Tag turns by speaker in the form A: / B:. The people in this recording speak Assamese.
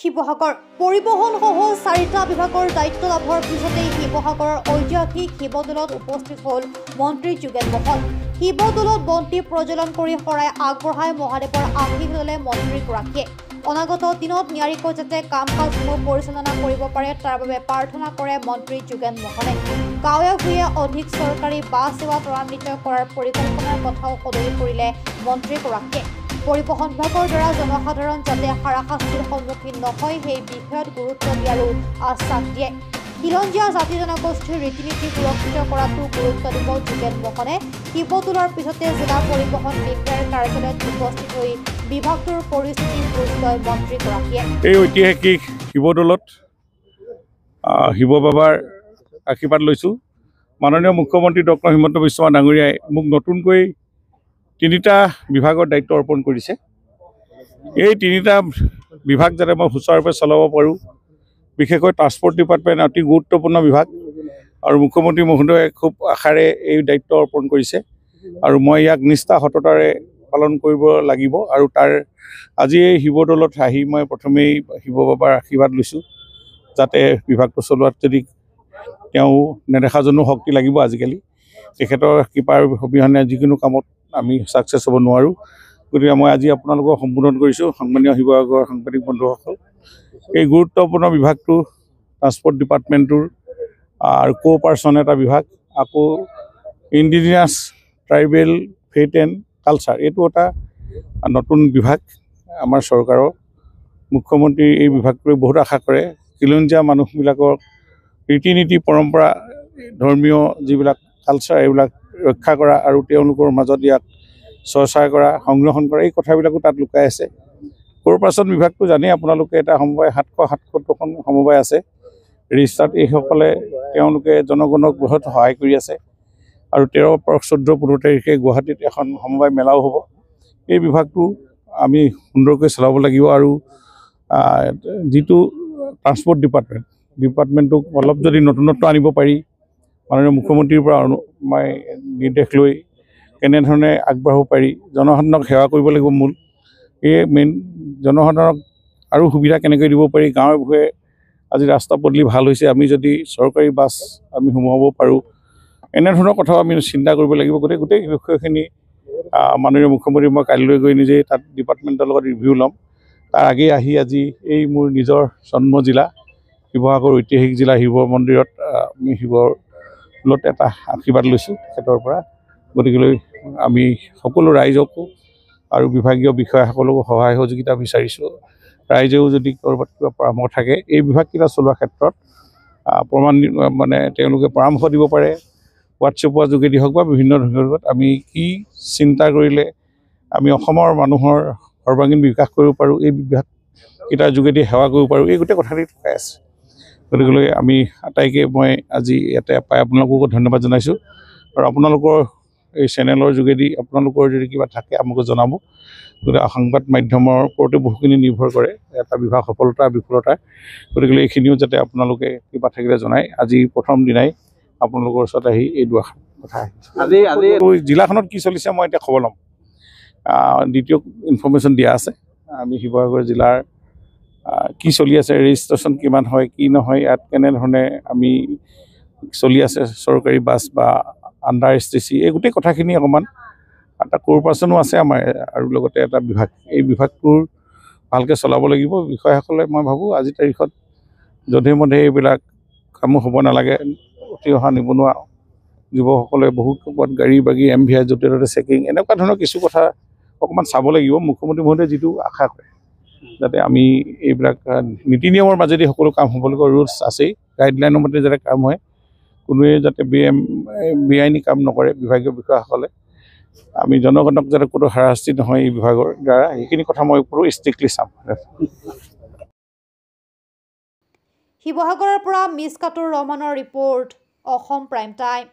A: শিৱসাগৰ পৰিবহণ সহ 4টা বিভাগৰ দায়িত্ব লাভৰ পিছতেই শিৱসাগৰৰ ঐতিহাসিক শিৱদৌলত উপস্থিত হ'ল মন্ত্ৰী যোগেন মহন। শিৱদৌলত বন্তি প্ৰজ্বলন কৰি শৰাই আগবঢ়াই মহাদেৱৰ আশীষ ল'লে মন্ত্ৰীগৰাকীয়ে। অনাগত দিনত নিয়াৰিকৈ যাতে কাম কাজসমূহ পৰিচালনা কৰিব পাৰে তাৰ বাবে প্ৰাৰ্থনা কৰে মন্ত্ৰী যোগেন মহনে। গাঁৱে ভূঞে অধিক চৰকাৰী বাছ সেৱা ত্বৰান্বিত কৰাৰ পৰিকল্পনাৰ কথাও সদৰি কৰিলে মন্ত্ৰীগৰাকীয়ে। পৰিবহণ বিভাগৰ দ্বাৰা জনসাধাৰণ যাতে হাৰাশাস্তিৰ সন্মুখীন নহয় সেই বিষয়ত গুৰুত্ব দিয়াৰো আশ্বাস দিয়ে। খিলঞ্জীয়া জাতি জনগোষ্ঠীৰ ৰীতি নীতি সুৰক্ষিত কৰাতো গুৰুত্ব দিব যোগেন মহনে। শিৱদৌলৰ পিছতে জিলা পৰিবহণ বিষয়াৰ কাৰ্যালয়ত উপস্থিত হৈ বিভাগটোৰ পৰিস্থিতিৰ বুজ লয় মন্ত্ৰীগৰাকীয়ে।
B: এই ঐতিহাসিক শিৱদৌলত শিৱ বাবাৰ আশীৰ্বাদ লৈছোঁ। মাননীয় মুখ্যমন্ত্ৰী ডক্টৰ হিমন্ত বিশ্ব শৰ্মা ডাঙৰীয়াই মোক নতুনকৈ 3টা বিভাগৰ দায়িত্ব অৰ্পণ কৰিছে। এই 3টা বিভাগ যাতে মই সুচাৰুৰূপে চলাব পাৰোঁ, বিশেষকৈ ট্ৰান্সপৰ্ট ডিপাৰ্টমেণ্ট অতি গুৰুত্বপূৰ্ণ বিভাগ আৰু মুখ্যমন্ত্ৰী মহোদয়ে খুব আশাৰে এই দায়িত্ব অৰ্পণ কৰিছে আৰু মই ইয়াক নিষ্ঠা সততাৰে পালন কৰিব লাগিব। আৰু তাৰ আজি এই শিৱদৌলত আহি মই প্ৰথমেই শিৱ বাবাৰ আশীৰ্বাদ লৈছোঁ যাতে বিভাগটো চলোৱাত যদি তেওঁ নেদেখাজনো শক্তি লাগিব। আজিকালি তেখেতৰ কৃপাৰ অবিহনে যিকোনো কামত আমি ছাকচেছ হ'ব নোৱাৰোঁ। গতিকে মই আজি আপোনালোকক সম্বোধন কৰিছোঁ সন্মানীয় শিৱসাগৰৰ সাংবাদিক বন্ধুসকল। এই গুৰুত্বপূৰ্ণ বিভাগটো ট্ৰান্সপৰ্ট ডিপাৰ্টমেণ্টটোৰ আৰু কোঅপাৰেশ্যন এটা বিভাগ, আকৌ indigenous tribal faith and culture এইটো এটা নতুন বিভাগ। আমাৰ চৰকাৰৰ মুখ্যমন্ত্ৰী এই বিভাগটোৱে বহুত আশা কৰে। খিলঞ্জীয়া মানুহবিলাকৰ ৰীতি নীতি পৰম্পৰা ধৰ্মীয় যিবিলাক কালচাৰ এইবিলাক ৰক্ষা কৰা আৰু তেওঁলোকৰ মাজত ইয়াক চৰ্চা কৰা সংৰক্ষণ কৰা এই কথাবিলাকো তাত লুকাই আছে। কৰ্পৰেশ্যন বিভাগটো জানেই আপোনালোকে এটা সমবায় 777খন সমবায় আছে ৰেজিষ্টাৰ্ড। এইসকলে তেওঁলোকে জনগণক বহুত সহায় কৰি আছে আৰু 13, 14, 15 তাৰিখে গুৱাহাটীত এখন সমবায় মেলাও হ'ব। এই বিভাগটো আমি সুন্দৰকৈ চলাব লাগিব আৰু যিটো ট্ৰান্সপৰ্ট ডিপাৰ্টমেণ্টটোক অলপ যদি নতুনত্ব আনিব পাৰি মাননীয় মুখ্যমন্ত্ৰীৰ পৰা মই নিৰ্দেশ লৈ কেনেধৰণে আগবাঢ়িব পাৰি, জনসাধাৰণক সেৱা কৰিব লাগিব। মূল এই মেইন জনসাধাৰণক আৰু সুবিধা কেনেকৈ দিব পাৰি। গাঁৱে ভূঞে আজি ৰাস্তা পদূলি ভাল হৈছে, আমি যদি চৰকাৰী বাছ আমি সোমোৱাব পাৰোঁ, এনেধৰণৰ কথাও আমি চিন্তা কৰিব লাগিব। গোটেই বিষয়খিনি মাননীয় মুখ্যমন্ত্ৰী মই কাইলৈ গৈ নিজেই তাত ডিপাৰ্টমেণ্টৰ লগত ৰিভিউ ল'ম। তাৰ আগেয়ে আহি আজি এই মোৰ নিজৰ জন্ম জিলা শিৱসাগৰ ঐতিহাসিক জিলা শিৱ মন্দিৰত আমি শিৱদৌলত এটা আশীৰ্বাদ লৈছোঁ তেখেতৰ পৰা। গতিকেলৈ আমি সকলো ৰাইজকো আৰু বিভাগীয় বিষয়াসকলকো সহায় সহযোগিতা বিচাৰিছোঁ। ৰাইজেও যদি ক'ৰবাত কিবা পৰামৰ্শ থাকে এই বিভাগকেইটা চলোৱাৰ ক্ষেত্ৰত তেওঁলোকে পৰামৰ্শ দিব পাৰে। হোৱাটছএপৰ যোগেদি হওক বা বিভিন্ন ধৰণৰ আমি কি চিন্তা কৰিলে আমি অসমৰ মানুহৰ সৰ্বাংগীন বিকাশ কৰিব পাৰোঁ, এই বিভাগকেইটাৰ যোগেদি সেৱা কৰিব পাৰোঁ, এই গোটেই কথাখিনি লুকাই আছে। গতিকেলৈ আমি আটাইকে মই আজি ইয়াতে পাই আপোনালোককো ধন্যবাদ জনাইছোঁ আৰু আপোনালোকৰ এই চেনেলৰ যোগেদি আপোনালোকৰ যদি কিবা থাকে আমাক জনাব। গতিকে সংবাদ মাধ্যমৰ ওপৰতে বহুখিনি নিৰ্ভৰ কৰে এটা বিভাগ সফলতা বিফলতা। গতিকে এইখিনিও যাতে আপোনালোকে কিবা থাকিলে জনায়। আজি প্ৰথম দিনাই আপোনালোকৰ ওচৰত আহি এই দুআষাৰ কথা আহিছোঁ। জিলাখনত কি চলিছে মই এতিয়া খবৰ ল'ম। দ্বিতীয় ইনফৰ্মেশ্যন দিয়া আছে। আমি শিৱসাগৰ জিলাৰ কি চলি আছে, ৰেজিষ্ট্ৰেশ্যন কিমান হয় কি নহয়, ইয়াত কেনেধৰণে আমি চলি আছে চৰকাৰী বাছ বা আণ্ডাৰ STC এই গোটেই কথাখিনি অকণমান এটা কৰ্পৰেশ্যনো আছে আমাৰ আৰু লগতে এটা বিভাগ। এই বিভাগটোৰ ভালকৈ চলাব লাগিব বিষয়াসকলে। মই ভাবোঁ আজিৰ তাৰিখত যধে মধে এইবিলাক কামো হ'ব নালাগে। উঠি অহা নিবনুৱা যুৱকসকলে বহুত ক'ৰবাত গাড়ী বাগী MVI য'তে ত'তে চেকিং এনেকুৱা ধৰণৰ কিছু কথা অকণমান চাব লাগিব। মুখ্যমন্ত্ৰী মহোদয়ে যিটো আশা কৰে যাতে আমি এইবিলাক নীতি নিয়মৰ মাজেদি সকলো কাম হ'ব লাগিব। ৰুলছ আছেই, গাইডলাইনৰ মতে যাতে কাম হয়, কোনোৱে যাতে বেআইনী কাম নকৰে বিভাগীয় বিষয়াসকলে। আমি জনগণক যাতে কোনো হাৰাশাস্তি নহয় এই বিভাগৰ দ্বাৰা, সেইখিনি কথা মই পুৰো ষ্ট্ৰিক্টলি চাম।
A: শিৱসাগৰৰ পৰা মিছকাতুৰ ৰহমানৰ ৰিপৰ্ট, অসম প্ৰাইম টাইম।